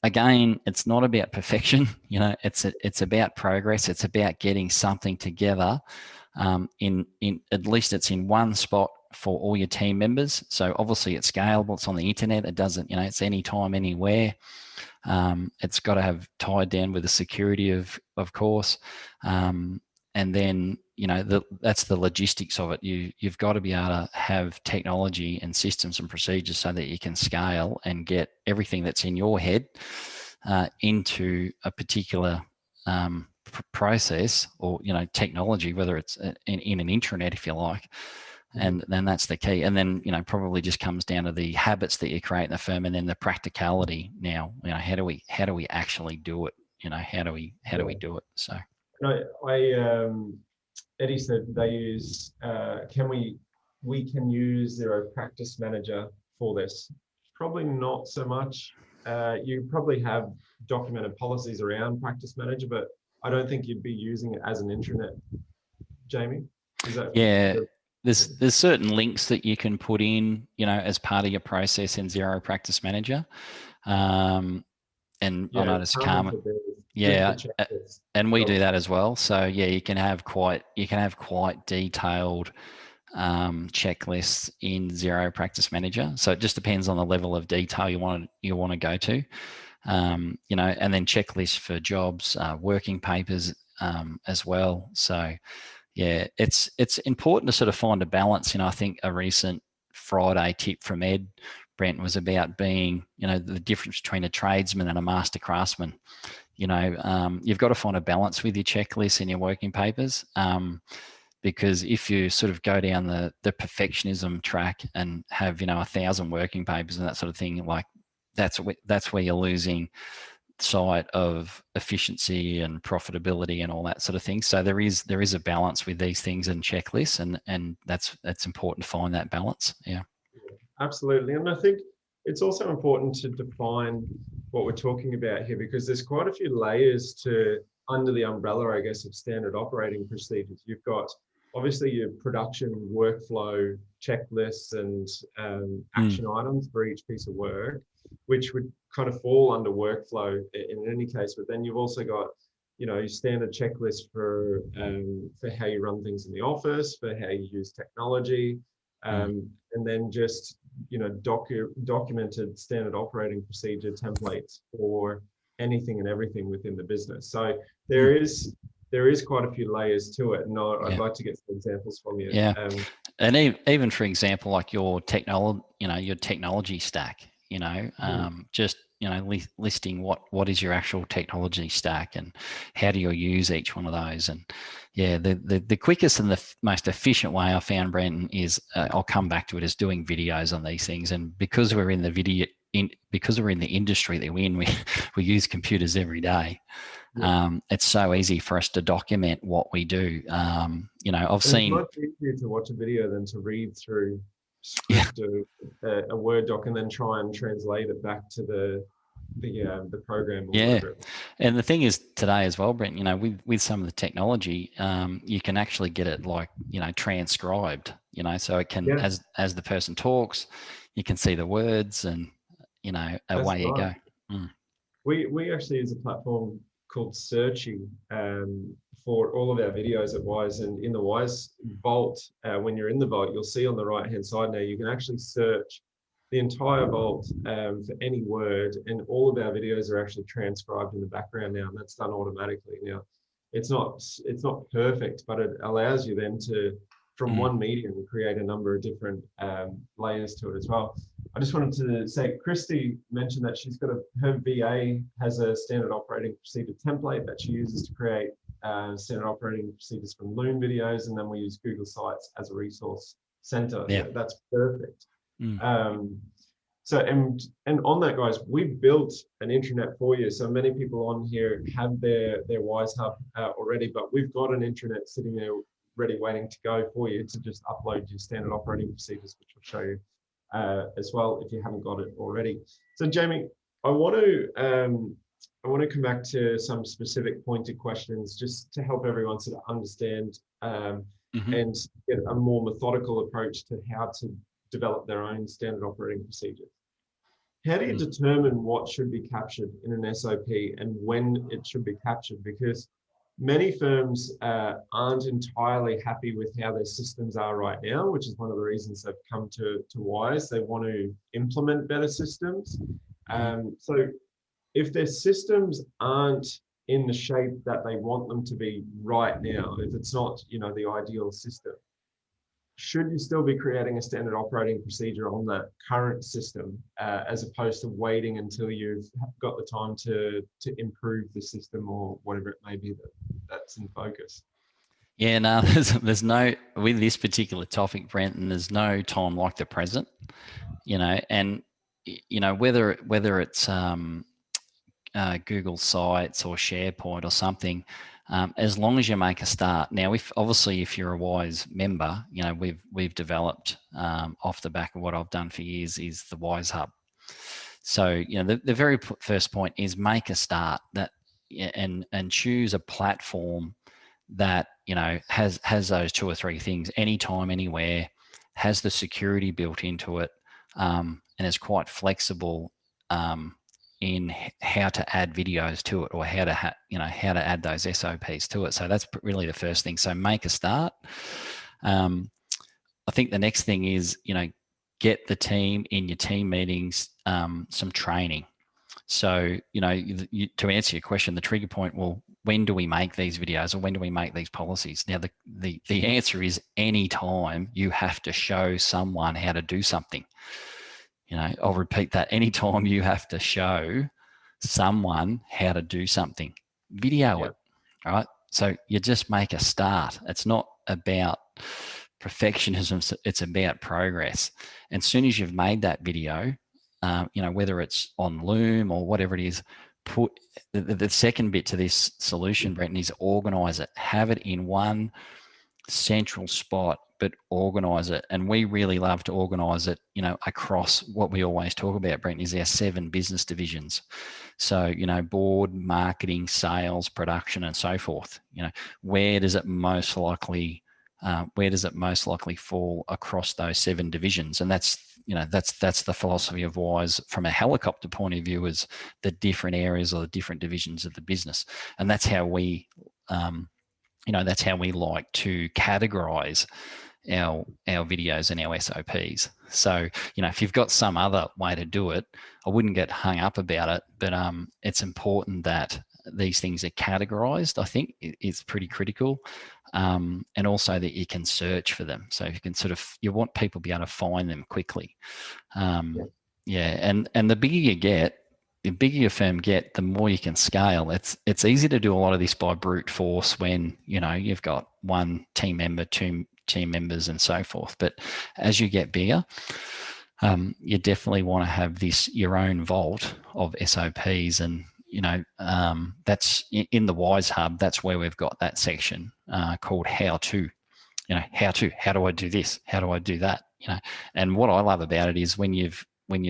Again, it's not about perfection. You know, it's about progress. It's about getting something together. In at least it's in one spot for all your team members. So obviously it's scalable. It's on the internet. It doesn't, you know, it's anytime, anywhere. It's got to have tied down with the security of course. And then, you know, that's the logistics of it. You've got to be able to have technology and systems and procedures so that you can scale and get everything that's in your head into a particular process, or, you know, technology, whether it's in an intranet, if you like. And then that's the key. And then, you know, probably just comes down to the habits that you create in the firm, and then the practicality. Now, you know, how do we actually do it? You know, how do we do it? So Eddie said they use we can use Xero Practice Manager for this. Probably not so much. You probably have documented policies around Practice Manager, but I don't think you'd be using it as an intranet. Jamie, is that? Yeah. There's certain links that you can put in, you know, as part of your process in Xero Practice Manager. And yeah, I noticed Carmen, yeah, and we do that as well. So yeah, you can have quite detailed checklists in Xero Practice Manager. So it just depends on the level of detail you want to go to. You know, and then checklists for jobs, working papers as well. So yeah, it's important to sort of find a balance. You know, I think a recent Friday tip from Ed, Brent, was about being, you know, the difference between a tradesman and a master craftsman. You know, you've got to find a balance with your checklists and your working papers, because if you sort of go down the perfectionism track and have, you know, 1,000 working papers and that sort of thing, like that's where you're losing sight of efficiency and profitability and all that sort of thing. So there is a balance with these things and checklists, and that's important to find that balance. Yeah, absolutely. And I think it's also important to define what we're talking about here, because there's quite a few layers to under the umbrella, I guess, of standard operating procedures. You've got obviously your production workflow checklists and action items for each piece of work, which would kind of fall under workflow in any case. But then you've also got, you know, your standard checklist for how you run things in the office, for how you use technology, and then just, you know, documented standard operating procedure templates for anything and everything within the business. So there is quite a few layers to it, and I'd like to get some examples from you. Yeah, and even for example, like your technology stack. You know, just, you know, listing what is your actual technology stack and how do you use each one of those. And yeah, the quickest and the most efficient way I found, Brenton, is I'll come back to it, is doing videos on these things. And because we're in the industry that we're in, we use computers every day. It's so easy for us to document what we do. You know, I've seen. It's much easier to watch a video than to read through script a Word doc and then try and translate it back to the program. Yeah, and the thing is today as well, Brent, you know, with some of the technology, you can actually get it, like, you know, transcribed. You know, so it can, as the person talks, you can see the words, and, you know, away you go. We actually use a platform called Searchy for all of our videos at Wize, and in the Wize vault, when you're in the vault, you'll see on the right hand side now you can actually search the entire vault for any word, and all of our videos are actually transcribed in the background now, and that's done automatically. Now, it's not perfect, but it allows you then to, from one medium, create a number of different layers to it as well. I just wanted to say, Christy mentioned that she's got her VA has a standard operating procedure template that she uses to create standard operating procedures from Loom videos, and then we use Google Sites as a resource center. Yeah. So that's perfect. So, and on that, guys, we've built an intranet for you. So many people on here have their Wize Hub already, but we've got an intranet sitting there ready, waiting to go for you to just upload your standard operating procedures, which will show you as well if you haven't got it already. So Jamie, I want to I want to come back to some specific pointed questions just to help everyone sort of understand and get a more methodical approach to how to develop their own standard operating procedures. How do you determine what should be captured in an SOP and when it should be captured? Because many firms aren't entirely happy with how their systems are right now, which is one of the reasons they've come to Wize. They want to implement better systems. So if their systems aren't in the shape that they want them to be right now, if it's not, you know, the ideal system, should you still be creating a standard operating procedure on that current system as opposed to waiting until you've got the time to improve the system or whatever it may be that's in focus? Yeah, no, there's no, with this particular topic, Brenton, there's no time like the present, you know, and, you know, whether it's Google Sites or SharePoint or something, as long as you make a start. Now, if you're a Wize member, you know, we've developed off the back of what I've done for years is the Wize Hub. So, you know, the very first point is make a start and choose a platform that, you know, has those 2 or 3 things, anytime, anywhere, has the security built into it, and is quite flexible in how to add videos to it, or how to add those SOPs to it. So that's really the first thing. So make a start. I think the next thing is, you know, get the team in your team meetings some training. So, you know, to answer your question, the trigger point, well, when do we make these videos or when do we make these policies? Now, the answer is anytime you have to show someone how to do something. You know, I'll repeat that. Anytime you have to show someone how to do something, video it, all right? So you just make a start. It's not about perfectionism. It's about progress. And as soon as you've made that video, you know, whether it's on Loom or whatever it is, put the second bit to this solution, Brenton, is organize it. Have it in one central spot, but organize it. And we really love to organize it, you know, across what we always talk about, Brenton, is our 7 business divisions. So, you know, board, marketing, sales, production, and so forth. You know, where does it most likely fall across those 7 divisions? And that's, you know, that's the philosophy of Wize from a helicopter point of view, is the different areas or the different divisions of the business. And that's how we, you know, that's how we like to categorize our videos and our SOPs. So, you know, if you've got some other way to do it, I wouldn't get hung up about it, but it's important that these things are categorized. I think it's pretty critical. And also that you can search for them. So you can you want people to be able to find them quickly. And the bigger you get, the bigger your firm get, the more you can scale. It's easy to do a lot of this by brute force when, you know, you've got 1 team member, 2 team members, and so forth. But as you get bigger, you definitely want to have your own vault of SOPs. And, you know, that's in the Wize Hub. That's where we've got that section called how to. You know, how do I do this? How do I do that? You know, and what I love about it is when you've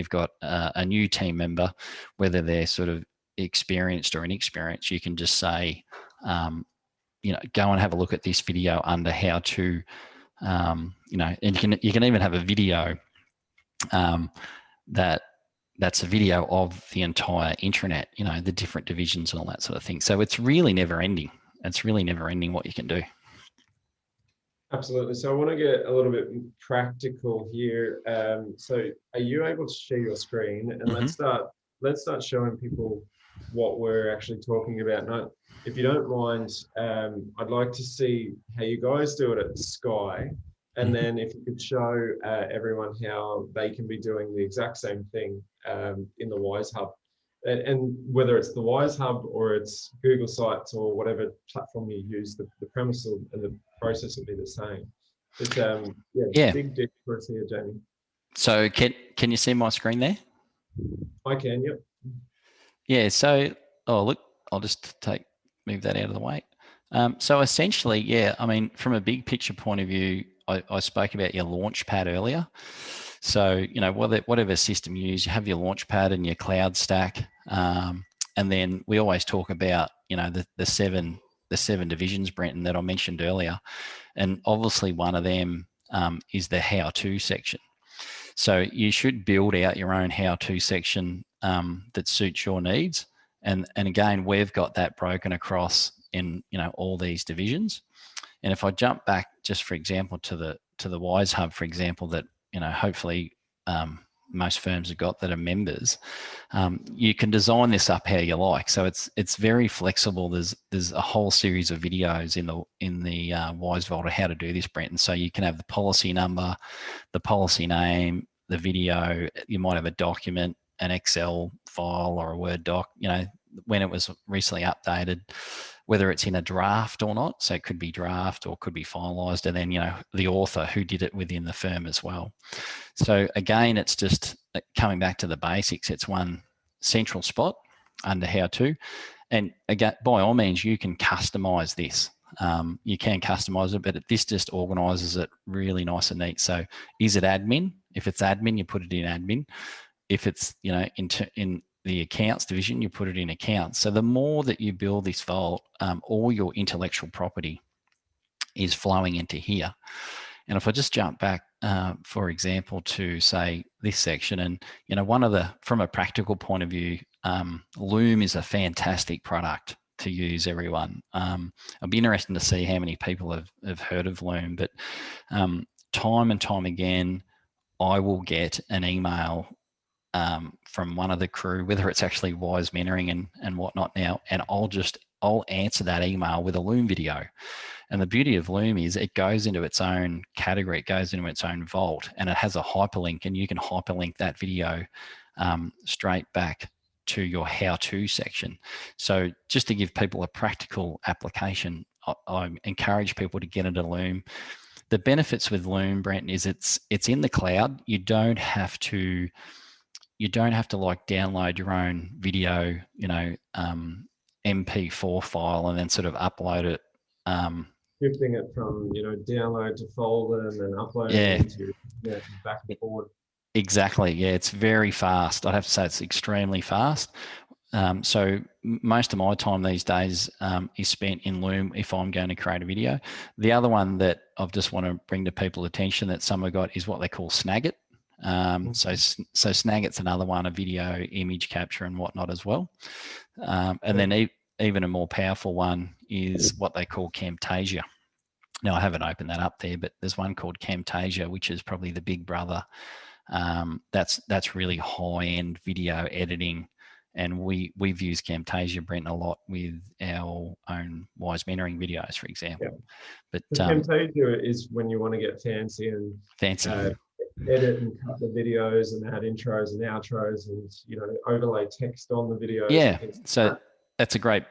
got a new team member, whether they're sort of experienced or inexperienced, you can just say, you know, go and have a look at this video under how to, you know, and you can even have a video that's a video of the entire intranet, you know, the different divisions and all that sort of thing. So it's really never ending. It's really never ending what you can do. Absolutely. So I want to get a little bit practical here. So are you able to share your screen? And let's start showing people what we're actually talking about. Now, if you don't mind, I'd like to see how you guys do it at Sky. And then if you could show everyone how they can be doing the exact same thing in the Wize Hub. And whether it's the Wize Hub or it's Google Sites or whatever platform you use, the premise and the process will be the same. But big difference here, Jamie. So can you see my screen there? I can, yep. Yeah, so, oh, look, I'll just move that out of the way. So essentially, yeah, I mean, from a big picture point of view, I spoke about your launch pad earlier. So, you know, whatever system you use, you have your launch pad and your cloud stack. And then we always talk about, you know, the seven divisions, Brenton, that I mentioned earlier. And obviously one of them is the how-to section. So you should build out your own how-to section that suits your needs. And again, we've got that broken across in, you know, all these divisions. And if I jump back, just for example, to the Wize Hub, for example, that, you know, hopefully most firms have got that are members, you can design this up how you like. So it's very flexible. There's a whole series of videos in the Wize Vault of how to do this, Brenton. So you can have the policy number, the policy name, the video. You might have a document, an Excel file or a Word doc, you know, when it was recently updated, whether it's in a draft or not. So it could be draft or could be finalized, and then, you know, the author who did it within the firm as well. So again, it's just coming back to the basics. It's one central spot under how to, and again, by all means, you can customize this. You can customize it, but this just organizes it really nice and neat. So is it admin? If it's admin, you put it in admin. If it's, you know, in the accounts division, you put it in accounts. So the more that you build this vault, all your intellectual property is flowing into here. And if I just jump back, for example, to say this section, and, you know, from a practical point of view, Loom is a fantastic product to use, everyone. It'll be interesting to see how many people have heard of Loom, but time and time again, I will get an email from one of the crew, whether it's actually Wize mentoring and whatnot now, and I'll answer that email with a Loom video. And the beauty of Loom is it goes into its own category, it goes into its own vault, and it has a hyperlink, and you can hyperlink that video straight back to your how-to section. So just to give people a practical application, I encourage people to get into Loom. The benefits with Loom, Brenton, is it's in the cloud. You don't have to like download your own video, you know, MP4 file and then sort of upload it. Shifting it from, you know, download to folder and then upload it into back and forward. Exactly. Yeah, it's very fast. I'd have to say it's extremely fast. So most of my time these days is spent in Loom if I'm going to create a video. The other one that I just want to bring to people's attention that some have got is what they call Snagit. So Snagit's another one, a video image capture and whatnot as well. And then even a more powerful one is what they call Camtasia. Now, I haven't opened that up there, but there's one called Camtasia, which is probably the big brother. That's really high-end video editing. And we've used Camtasia, Brent, a lot with our own Wize mentoring videos, for example. Yeah. But Camtasia is when you want to get fancy and edit and cut the videos and add intros and outros and, you know, overlay text on the videos. Yeah, so that's a great